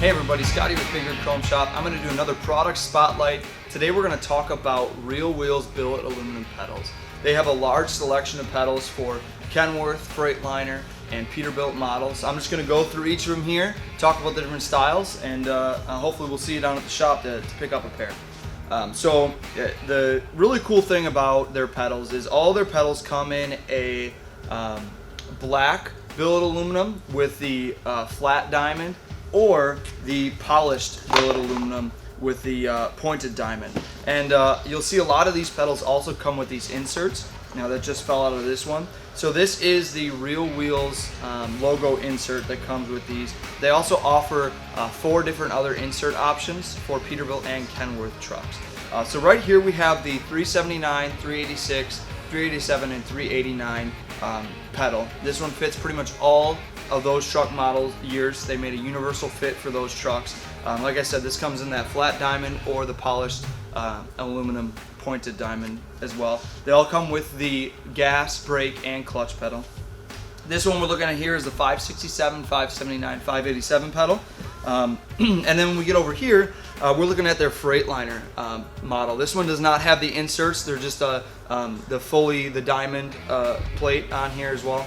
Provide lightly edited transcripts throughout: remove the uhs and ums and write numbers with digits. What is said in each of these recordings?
Hey everybody, Scotty with Big Rig Chrome Shop. I'm going to do another product spotlight. Today we're going to talk about RealWheels billet aluminum pedals. They have a large selection of pedals for Kenworth, Freightliner, and Peterbilt models. I'm just going to go through each of them here, talk about the different styles, and hopefully we'll see you down at the shop to pick up a pair. The really cool thing about their pedals is all their pedals come in a black billet aluminum with the flat diamond, or the polished billet aluminum with the pointed diamond. And you'll see a lot of these pedals also come with these inserts. Now that just fell out of this one. So this is the RealWheels logo insert that comes with these. They also offer 4 different other insert options for Peterbilt and Kenworth trucks. So right here we have the 379, 386, 387, and 389 pedal. This one fits pretty much all of those truck model years. They made a universal fit for those trucks. Like I said, this comes in that flat diamond or the polished aluminum pointed diamond as well. They all come with the gas, brake, and clutch pedal. This one we're looking at here is the 567, 579, 587 pedal. And then when we get over here, we're looking at their Freightliner model. This one does not have the inserts. They're just the diamond plate on here as well.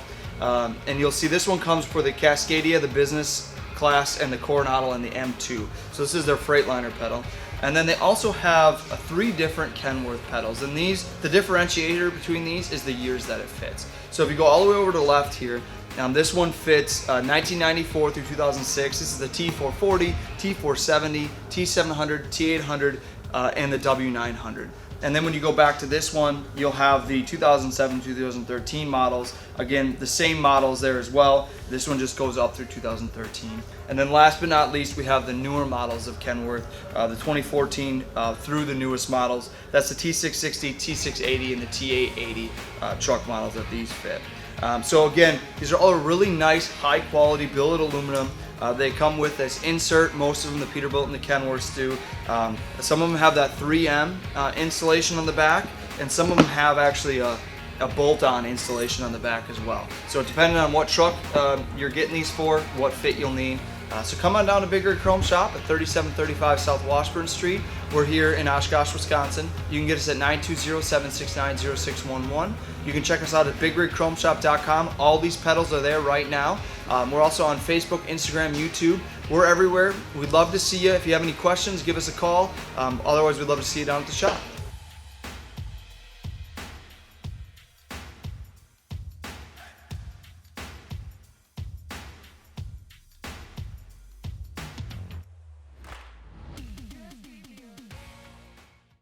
And you'll see this one comes for the Cascadia, the business class, and the Coronado and the M2. So this is their Freightliner pedal. And then they also have 3 different Kenworth pedals. And these, the differentiator between these is the years that it fits. So if you go all the way over to the left here, this one fits 1994 through 2006. This is the T440, T470, T700, T800, and the W900. And then when you go back to this one, you'll have the 2007, 2013 models. Again, the same models there as well. This one just goes up through 2013. And then last but not least, we have the newer models of Kenworth, the 2014 through the newest models. That's the T660, T680, and the T880 truck models that these fit. So again, these are all really nice, high quality billet aluminum. They come with this insert. Most of them, the Peterbilt and the Kenworths do. Some of them have that 3M installation on the back, and some of them have actually a bolt-on installation on the back as well. So depending on what truck you're getting these for, what fit you'll need. So come on down to Big Rig Chrome Shop at 3735 South Washburn Street. We're here in Oshkosh, Wisconsin. You can get us at 920-769-0611. You can check us out at bigrigchromeshop.com. All these pedals are there right now. We're also on Facebook, Instagram, YouTube. We're everywhere. We'd love to see you. If you have any questions, give us a call. Otherwise, we'd love to see you down at the shop.